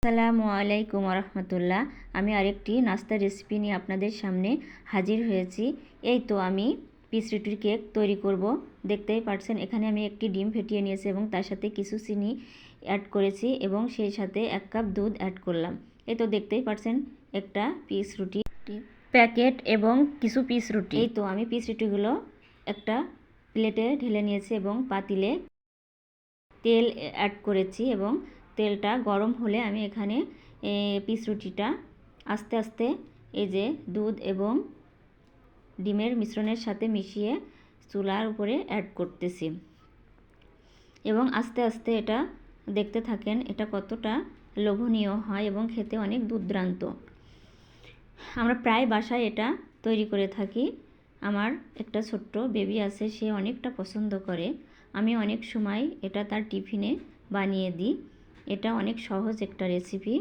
আসসালামু আলাইকুম রহমতুল্লাহ। আমি আরেকটি নাস্তার রেসিপি নিয়ে আপনাদের সামনে হাজির হয়েছি। এই তো আমি পিস রুটির কেক তৈরি করব। দেখতেই পাচ্ছেন এখানে আমি একটি ডিম ফেটিয়ে নিয়েছি এবং তার সাথে কিছু চিনি অ্যাড করেছি এবং সেই সাথে 1 কাপ দুধ অ্যাড করলাম। এই তো দেখতেই পাচ্ছেন একটা পিস রুটি প্যাকেট এবং কিছু পিস রুটি। এই তো আমি পিস রুটিগুলো একটা প্লেটে ঢেলে নিয়েছি এবং পাতিলে তেল অ্যাড করেছি এবং তেলটা গরম হলে আমি এখানে পিস রুটিটা আস্তে আস্তে এই যে দুধ এবং ডিমের মিশ্রণের সাথে মিশিয়ে চুলার উপরে অ্যাড করতেছি এবং আস্তে আস্তে এটা দেখতে থাকেন এটা কতটা লোভনীয় হয় এবং খেতে অনেক দুর্দান্ত। আমরা প্রায় বাসায় এটা তৈরি করে থাকি। আমার একটা ছোট্ট বেবি আছে, সে অনেকটা পছন্দ করে। আমি অনেক সময় এটা তার টিফিনে বানিয়ে দিই। এটা অনেক সহজ একটা রেসিপি।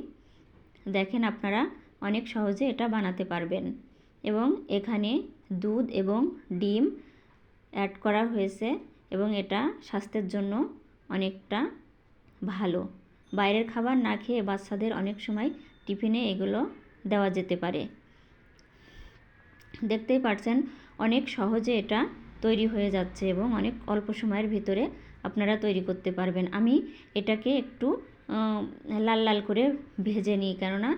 দেখেন আপনারা অনেক সহজে এটা বানাতে পারবেন এবং এখানে দুধ এবং ডিম অ্যাড করা হয়েছে এবং এটা স্বাস্থ্যের জন্য অনেকটা ভালো। বাইরের খাবার না খেয়ে বাচ্চাদের অনেক সময় টিফিনে এগুলো দেওয়া যেতে পারে। দেখতেই পাচ্ছেন অনেক সহজে এটা তৈরি হয়ে যাচ্ছে এবং অনেক অল্প সময়ের ভিতরে আপনারা তৈরি করতে পারবেন। আমি এটাকে একটু লাল লাল করে ভেজে নিই, কেননা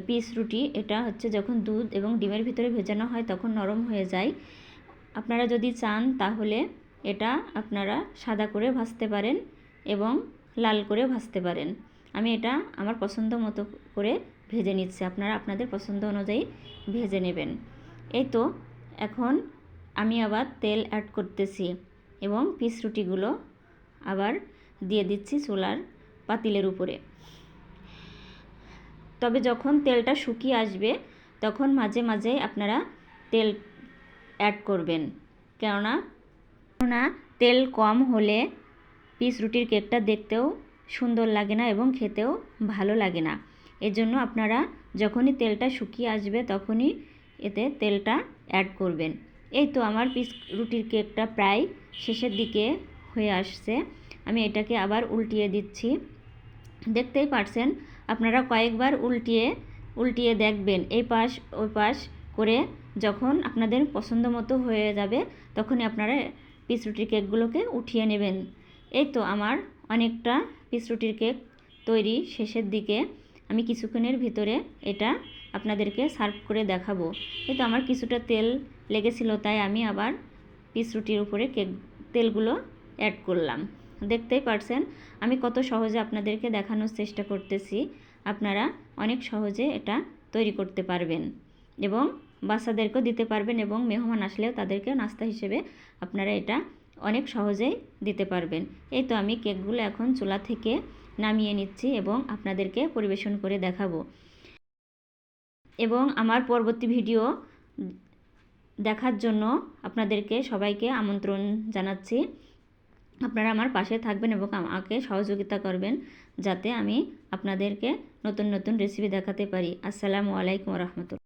পিস রুটি এটা হচ্ছে যখন দুধ এবং ডিমের ভিতরে ভেজানো হয় তখন নরম হয়ে যায়। আপনারা যদি চান তাহলে এটা আপনারা সাদা করে ভাজতে পারেন এবং লাল করে ভাজতে পারেন। আমি এটা আমার পছন্দ মতো করে ভেজে নিচ্ছি, আপনারা আপনাদের পছন্দ অনুযায়ী ভেজে নেবেন। এই তো এখন আমি আবার তেল অ্যাড করতেছি এবং পিস রুটিগুলো আবার দিয়ে দিচ্ছি চুলার পাতিলের উপরে। তবে যখন তেলটা শুকিয়ে আসবে তখন মাঝে মাঝে আপনারা তেল অ্যাড করবেন, কেননা তেল কম হলে পিস রুটির কেকটা দেখতেও সুন্দর লাগে না এবং খেতেও ভালো লাগে না। এজন্য আপনারা যখনই তেলটা শুকিয়ে আসবে তখনই এতে তেলটা অ্যাড করবেন। এই তো আমার পিস রুটির কেকটা প্রায় শেষের দিকে হয়ে আসছে। আমি এটাকে আবার উল্টিয়ে দিচ্ছি। দেখতেই পাচ্ছেন আপনারা কয়েকবার উল্টিয়ে দেখবেন এই পাশ ওই পাশ করে। যখন আপনাদের পছন্দ মতো হয়ে যাবে তখনই আপনারা পিস রুটির কেকগুলোকে উঠিয়ে নেবেন। এই তো আমার অনেকটা পিস রুটির কেক তৈরি শেষের দিকে। আমি কিছুক্ষণের ভিতরে এটা আপনাদেরকে সার্ভ করে দেখাবো। এই তো আমার কিছুটা তেল লেগেছিল, তাই আমি আবার পিস রুটির উপরে তেলগুলো অ্যাড করলাম। দেখতেই পারছেন আমি কত সহজে আপনাদেরকে দেখানোর চেষ্টা করতেছি। আপনারা অনেক সহজে এটা তৈরি করতে পারবেন এবং বাচ্চাদেরকেও দিতে পারবেন এবং মেহমান আসলেও তাদেরকে নাস্তা হিসেবে আপনারা এটা অনেক সহজেই দিতে পারবেন। এই তো আমি কেকগুলো এখন চুলা থেকে নামিয়ে নিচ্ছি এবং আপনাদেরকে পরিবেশন করে দেখাবো এবং আমার পরবর্তী ভিডিও দেখার জন্য আপনাদেরকে সবাইকে আমন্ত্রণ জানাচ্ছি। আপনারা আমার পাশে থাকবেন এবং আমাকে সহযোগিতা করবেন যাতে আমি আপনাদেরকে নতুন নতুন রেসিপি দেখাতে পারি। আসসালামু আলাইকুম রহমতুল্লাহ।